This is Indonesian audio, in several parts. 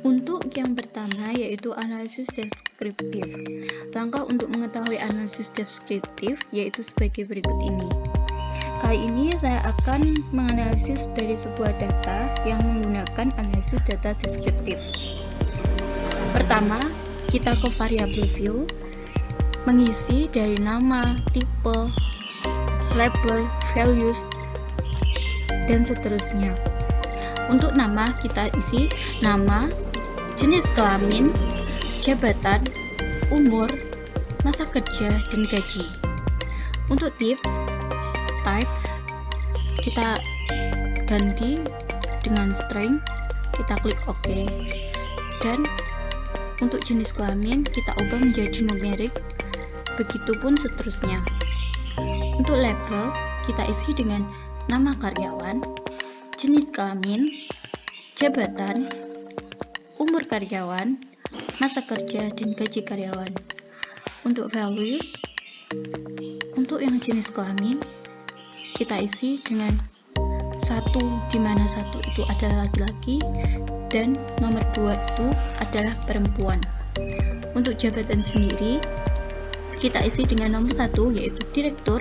Untuk yang pertama yaitu analisis deskriptif. Langkah untuk mengetahui analisis deskriptif yaitu sebagai berikut ini. Kali ini saya akan menganalisis dari sebuah data yang menggunakan analisis data deskriptif. Pertama, kita ke variable view, mengisi dari nama, tipe, label, values, dan seterusnya. Untuk nama, kita isi nama, jenis kelamin, jabatan, umur, masa kerja, dan gaji. Untuk type, kita ganti dengan string, kita klik OK. Dan untuk jenis kelamin, kita ubah menjadi numerik, begitupun seterusnya. Untuk label, kita isi dengan nama karyawan, jenis kelamin, jabatan, umur karyawan, masa kerja, dan gaji karyawan. Untuk values, untuk yang jenis kelamin, kita isi dengan 1, di mana 1 itu adalah laki-laki dan nomor 2 itu adalah perempuan. Untuk jabatan sendiri, kita isi dengan nomor 1 yaitu direktur,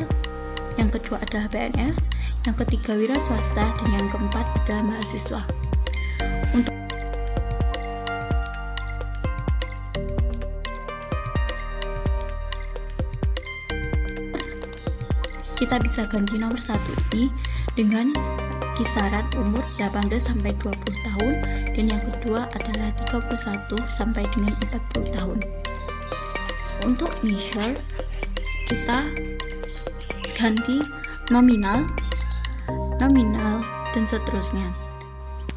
yang kedua adalah PNS, yang ketiga wira swasta, dan yang keempat adalah mahasiswa. Untuk kita bisa ganti nomor 1 ini dengan kisaran umur 18 sampai 20 tahun dan yang kedua adalah 31 sampai dengan 40 tahun. Untuk measure, kita ganti nominal, dan seterusnya.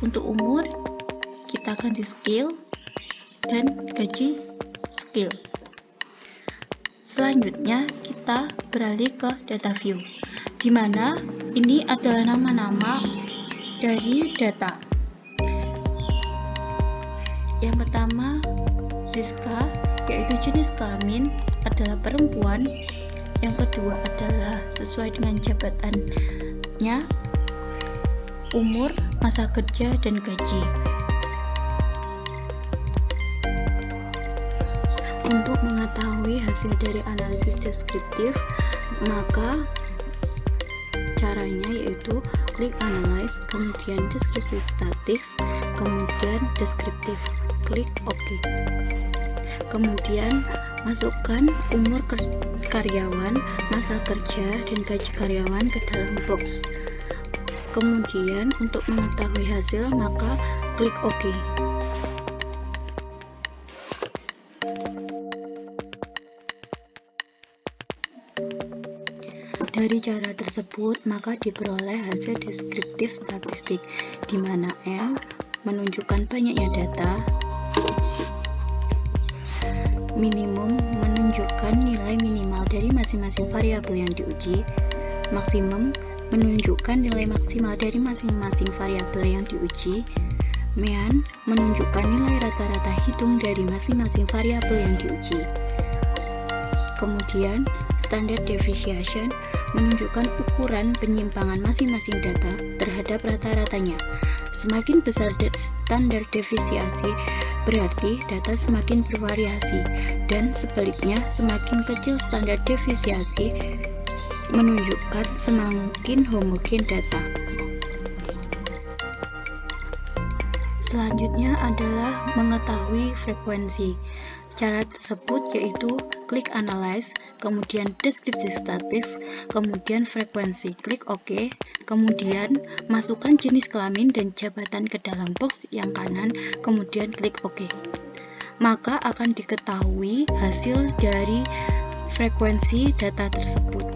Untuk umur, kita ganti skill dan gaji skill. Selanjutnya, kita beralih ke data view, di mana ini adalah nama-nama dari data. Yang pertama, Rizka, yaitu jenis kelamin adalah perempuan. Yang kedua adalah sesuai dengan jabatannya, umur, masa kerja, dan gaji. Untuk mengetahui hasil dari analisis deskriptif, maka caranya yaitu klik analyze, kemudian deskripsi statis, kemudian deskriptif, klik OK. Kemudian masukkan umur karyawan, masa kerja, dan gaji karyawan ke dalam box. Kemudian untuk mengetahui hasil, maka klik OK. Dari cara tersebut, maka diperoleh hasil deskriptif statistik, di mana N menunjukkan banyaknya data, minimum menunjukkan nilai minimal dari masing-masing variabel yang diuji, maksimum menunjukkan nilai maksimal dari masing-masing variabel yang diuji, mean menunjukkan nilai rata-rata hitung dari masing-masing variabel yang diuji. Kemudian, standard deviation menunjukkan ukuran penyimpangan masing-masing data terhadap rata-ratanya. Semakin besar standar deviasi, berarti data semakin bervariasi, dan sebaliknya semakin kecil standar deviasi menunjukkan semakin homogen data. Selanjutnya adalah mengetahui frekuensi. Cara tersebut yaitu klik analyze, kemudian deskripsi statis, kemudian frekuensi, klik OK, kemudian masukkan jenis kelamin dan jabatan ke dalam box yang kanan, kemudian klik OK. Maka akan diketahui hasil dari frekuensi data tersebut.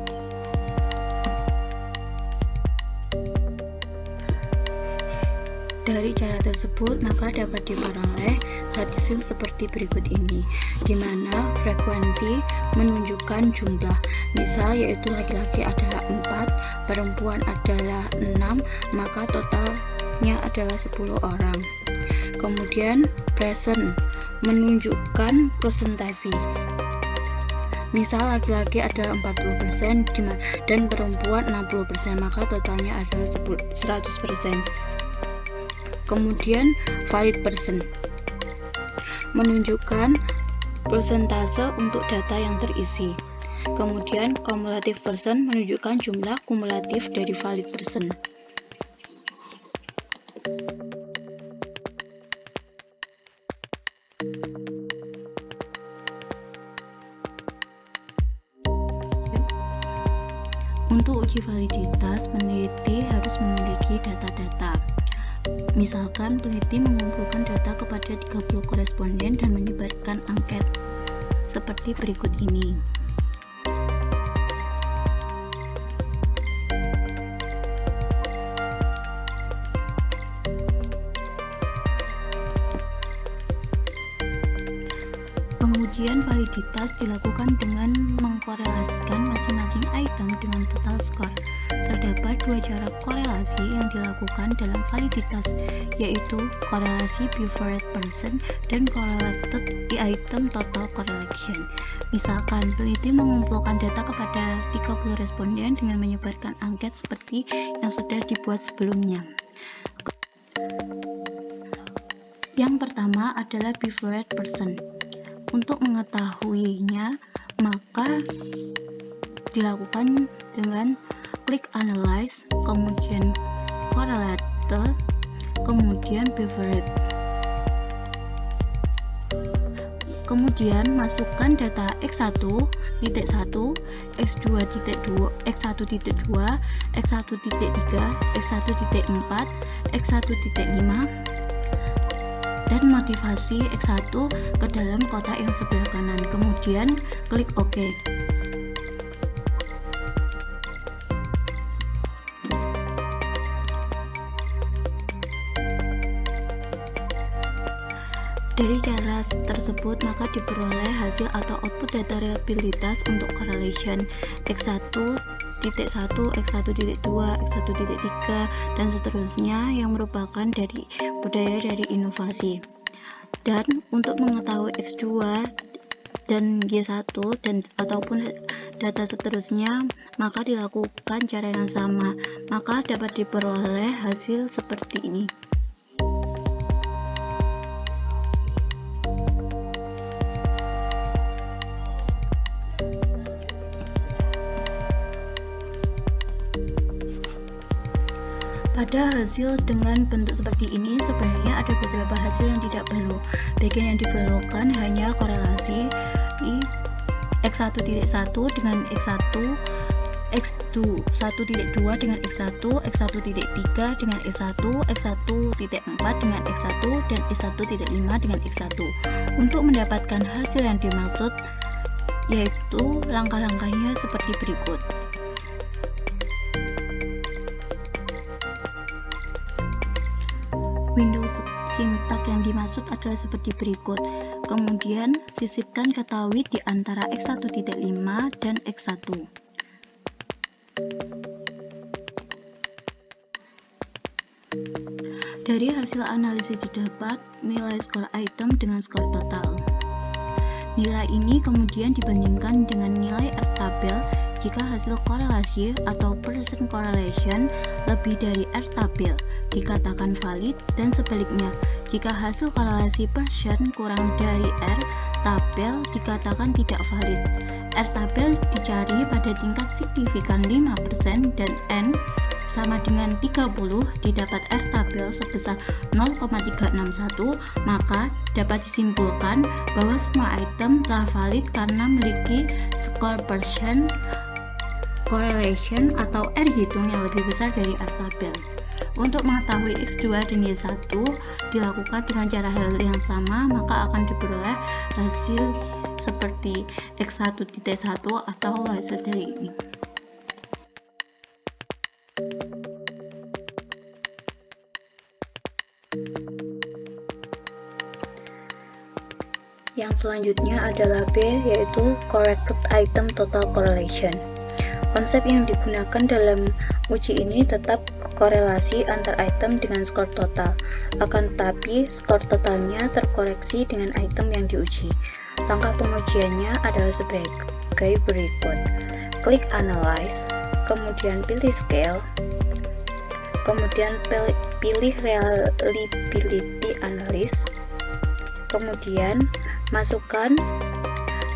Dari cara tersebut, maka dapat diperoleh hasil seperti berikut ini, di mana frekuensi menunjukkan jumlah, misal yaitu laki-laki adalah 4, perempuan adalah 6, maka totalnya adalah 10 orang. Kemudian present menunjukkan presentasi, Misal laki-laki adalah 40% dan perempuan 60%, maka totalnya adalah 100%. Kemudian valid person menunjukkan persentase untuk data yang terisi. Kemudian cumulative person menunjukkan jumlah kumulatif dari valid person. Untuk uji validitas, peneliti harus memiliki data-data. Misalkan peneliti mengumpulkan data kepada 30 koresponden dan menyebarkan angket seperti berikut ini. Pengujian validitas dilakukan dengan mengkorelasikan masing-masing item dengan total score. Terdapat dua cara korelasi yang dilakukan dalam validitas, yaitu korelasi preferred person dan correlated item total correlation. Misalkan, peneliti mengumpulkan data kepada 30 responden dengan menyebarkan angket seperti yang sudah dibuat sebelumnya. Yang pertama adalah preferred person. Untuk mengetahuinya, maka dilakukan dengan klik analyze, kemudian correlate, kemudian preferred. Kemudian masukkan data x1.1, x2.2, x1.2, x1.3, x1.4, x1.5, dan motivasi X1 ke dalam kotak yang sebelah kanan. Kemudian klik OK. Dari cara tersebut, maka diperoleh hasil atau output data reliabilitas untuk correlation X1.1, X1.2, X1.3, dan seterusnya yang merupakan dari budaya dari inovasi. Dan untuk mengetahui X2 dan Y1 ataupun data seterusnya, maka dilakukan cara yang sama, maka dapat diperoleh hasil seperti ini. Pada hasil dengan bentuk seperti ini, sebenarnya ada beberapa hasil yang tidak perlu. Bagian yang diperlukan hanya korelasi X1.1 dengan X1, X1.2 dengan X1, X1.3 dengan X1, X1.4 dengan X1, dan X1.5 dengan X1. Untuk mendapatkan hasil yang dimaksud, yaitu langkah-langkahnya seperti berikut. Window sintak yang dimaksud adalah seperti berikut. Kemudian sisipkan ketahui di antara X1.5 dan X1. Dari hasil analisis didapat nilai skor item dengan skor total. Nilai ini kemudian dibandingkan dengan nilai R tabel jika hasil korelasi atau person correlation lebih dari R tabel dikatakan valid, dan sebaliknya jika hasil korelasi person kurang dari R tabel dikatakan tidak valid. R tabel dicari pada tingkat signifikan 5% dan N sama dengan 30 didapat R tabel sebesar 0,361, maka dapat disimpulkan bahwa semua item telah valid karena memiliki skor person correlation atau R hitung yang lebih besar dari R tabel. Untuk mengetahui X2 dan Y1 dilakukan dengan cara hal yang sama, maka akan diperoleh hasil seperti X1.1 atau hasil dari ini. Yang selanjutnya adalah B, yaitu corrected item total correlation. Konsep yang digunakan dalam uji ini tetap korelasi antar item dengan skor total, akan tetapi skor totalnya terkoreksi dengan item yang diuji. Langkah pengujiannya adalah sebagai berikut. Klik Analyze, kemudian pilih Scale, kemudian pilih Reliability Analysis, kemudian masukkan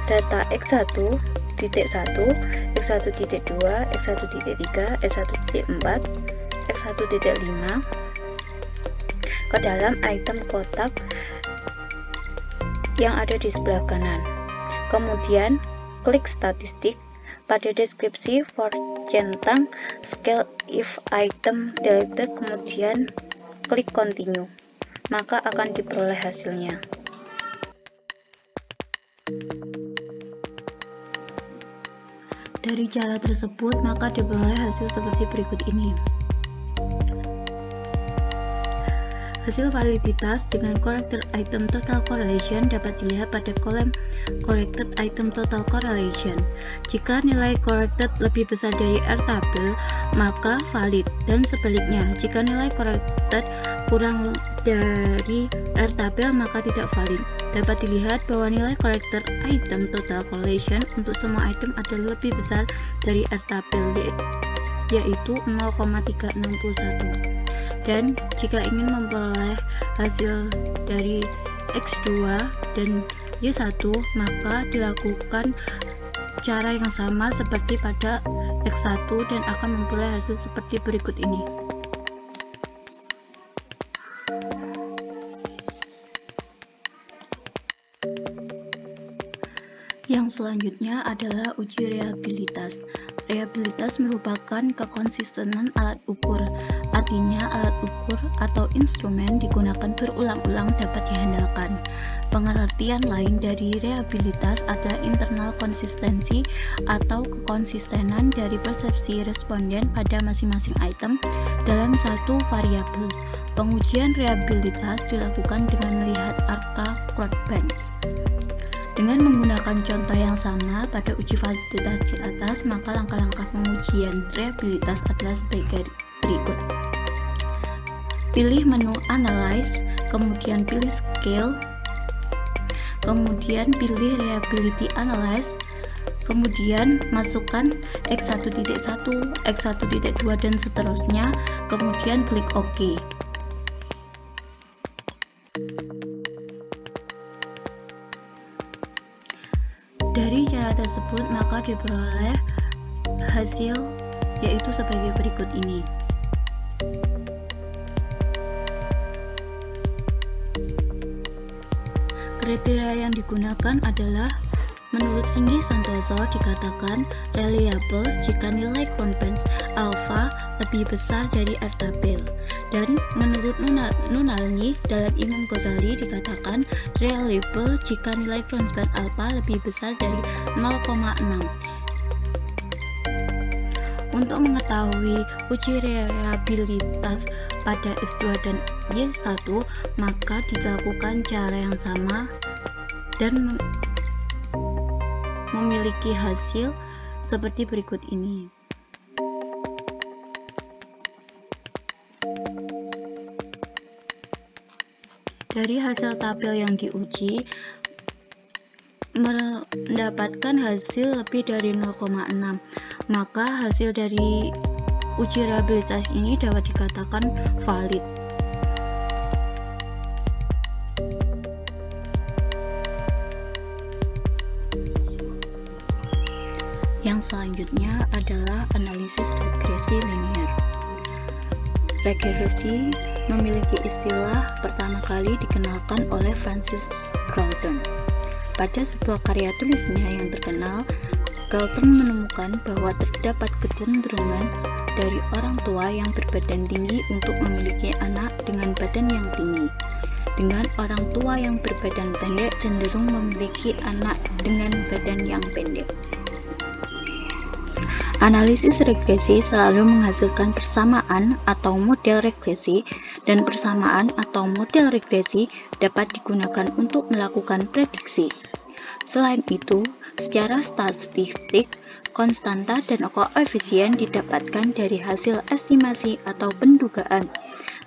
data X1.1, X1.2, X1.3, X1.4, X1.5 ke dalam item kotak yang ada di sebelah kanan. Kemudian klik statistik. Pada deskripsi for centang scale if item deleted, kemudian klik continue, maka akan diperoleh hasilnya. Dari cara tersebut, maka diperoleh hasil seperti berikut ini. Hasil validitas dengan corrected item total correlation dapat dilihat pada kolom corrected item total correlation. Jika nilai corrected lebih besar dari R tabel, maka valid, dan sebaliknya, jika nilai corrected kurang dari R tabel, maka tidak valid. Dapat dilihat bahwa nilai corrected item total correlation untuk semua item adalah lebih besar dari R tabel, yaitu 0,361. Dan jika ingin memperoleh hasil dari X2 dan Y1, maka dilakukan cara yang sama seperti pada X1 dan akan memperoleh hasil seperti berikut ini. Yang selanjutnya adalah uji reliabilitas. Reliabilitas merupakan kekonsistenan alat ukur. Artinya, alat ukur atau instrumen digunakan berulang-ulang dapat diandalkan. Pengertian lain dari reliabilitas adalah internal konsistensi atau kekonsistenan dari persepsi responden pada masing-masing item dalam satu variabel. Pengujian reliabilitas dilakukan dengan melihat angka Crowdbanks. Dengan menggunakan contoh yang sama pada uji validitas di atas, maka langkah-langkah pengujian reliabilitas adalah sebagai berikut. Pilih menu Analyze, kemudian pilih Scale, kemudian pilih Reliability Analyze, kemudian masukkan X1.1, X1.2 dan seterusnya, kemudian klik OK. Dari cara tersebut, maka diperoleh hasil yaitu sebagai berikut ini. Kriteria yang digunakan adalah menurut Singgi Santoso dikatakan reliable jika nilai Crowdbanks alpha lebih besar dari R tabel, dan menurut Nunalny dalam Imam Ghazali dikatakan reliable jika nilai Crowdbanks alpha lebih besar dari 0,6. Untuk mengetahui uji reliabilitas pada X2 dan Y1, maka dilakukan cara yang sama dan memiliki hasil seperti berikut ini. Dari hasil tabel yang diuji, mendapatkan hasil lebih dari 0,6, maka hasil dari uji reliabilitas ini dapat dikatakan valid. Yang selanjutnya adalah analisis regresi linear. Regresi memiliki istilah pertama kali dikenalkan oleh Francis Galton. Pada sebuah karya tulisnya yang terkenal, Galton menemukan bahwa terdapat kecenderungan dari orang tua yang berbadan tinggi untuk memiliki anak dengan badan yang tinggi, dengan orang tua yang berbadan pendek cenderung memiliki anak dengan badan yang pendek. Analisis regresi selalu menghasilkan persamaan atau model regresi, dan persamaan atau model regresi dapat digunakan untuk melakukan prediksi. Selain itu, secara statistik, konstanta dan koefisien didapatkan dari hasil estimasi atau pendugaan,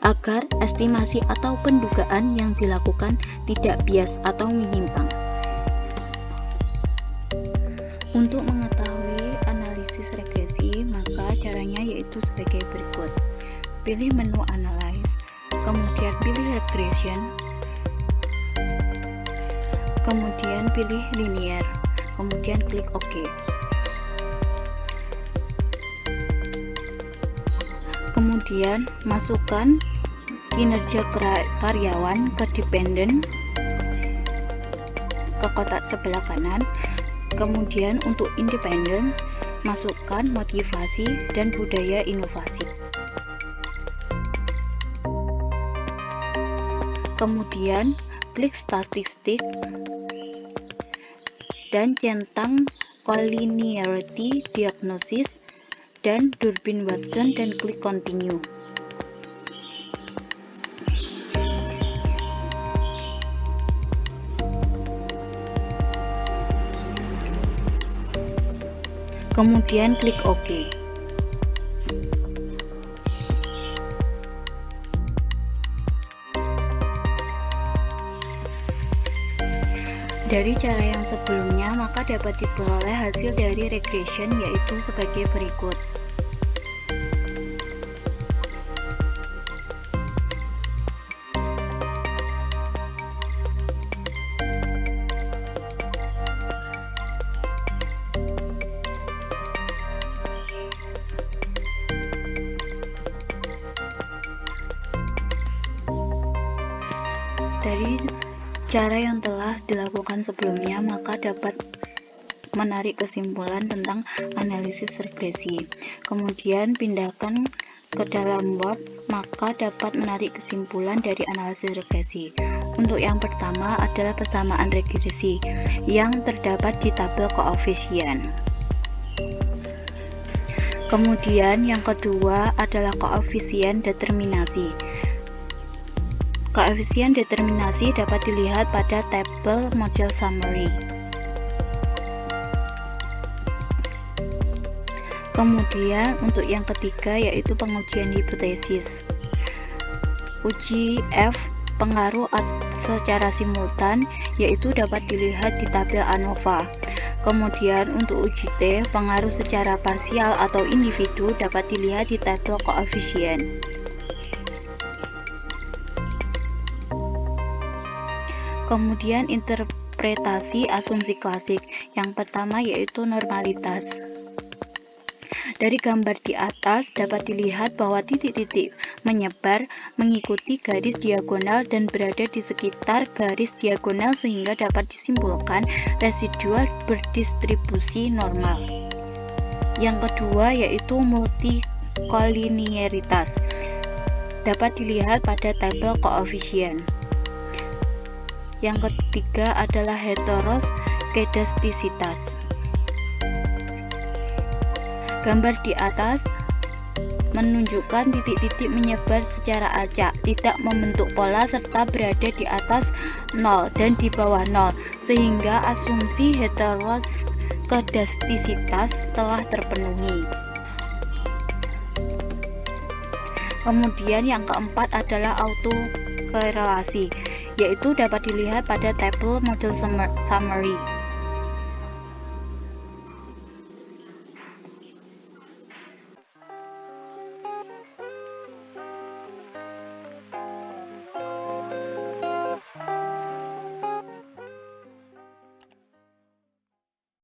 agar estimasi atau pendugaan yang dilakukan tidak bias atau menyimpang. Untuk mengetahui analisis regresi, maka caranya yaitu sebagai berikut. Pilih menu Analyze, kemudian pilih Regression, kemudian pilih Linear, kemudian klik OK. Kemudian masukkan kinerja karyawan ke dependent ke kotak sebelah kanan. Kemudian untuk independence, masukkan motivasi dan budaya inovasi. Kemudian klik statistik dan centang collinearity diagnosis dan Durbin-Watson dan klik continue. Kemudian klik OK. Dari cara yang sebelumnya, maka dapat diperoleh hasil dari regression yaitu sebagai berikut. Dari cara yang telah dilakukan sebelumnya, maka dapat menarik kesimpulan tentang analisis regresi. Kemudian pindahkan ke dalam Word, maka dapat menarik kesimpulan dari analisis regresi. Untuk yang pertama adalah persamaan regresi yang terdapat di tabel koefisien. Kemudian yang kedua adalah koefisien determinasi. Koefisien determinasi dapat dilihat pada tabel model summary. Kemudian untuk yang ketiga yaitu pengujian hipotesis. Uji F pengaruh secara simultan yaitu dapat dilihat di tabel ANOVA. Kemudian untuk uji T pengaruh secara parsial atau individu dapat dilihat di tabel koefisien. Kemudian interpretasi asumsi klasik. Yang pertama yaitu normalitas. Dari gambar di atas dapat dilihat bahwa titik-titik menyebar mengikuti garis diagonal dan berada di sekitar garis diagonal sehingga dapat disimpulkan residual berdistribusi normal. Yang kedua yaitu multikoliniaritas. Dapat dilihat pada tabel koefisien. Yang ketiga adalah heteroskedastisitas. Gambar di atas menunjukkan titik-titik menyebar secara acak, tidak membentuk pola serta berada di atas 0 dan di bawah 0, sehingga asumsi heteroskedastisitas telah terpenuhi. Kemudian yang keempat adalah autokorelasi, yaitu dapat dilihat pada tabel model summary.